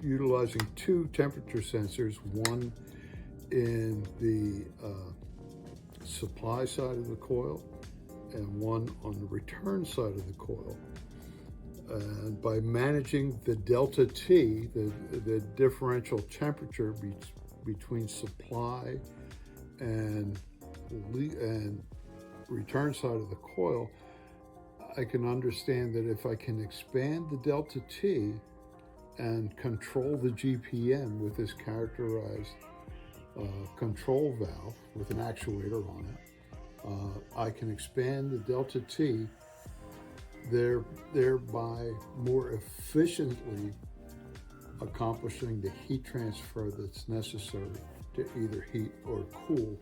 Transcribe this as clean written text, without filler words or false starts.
utilizing two temperature sensors, one in the supply side of the coil and one on the return side of the coil. And by managing the delta T, the differential temperature between supply and return side of the coil, I can understand that if I can expand the delta T and control the GPM with this characterized control valve with an actuator on it, I can expand the delta T, thereby more efficiently accomplishing the heat transfer that's necessary to either heat or cool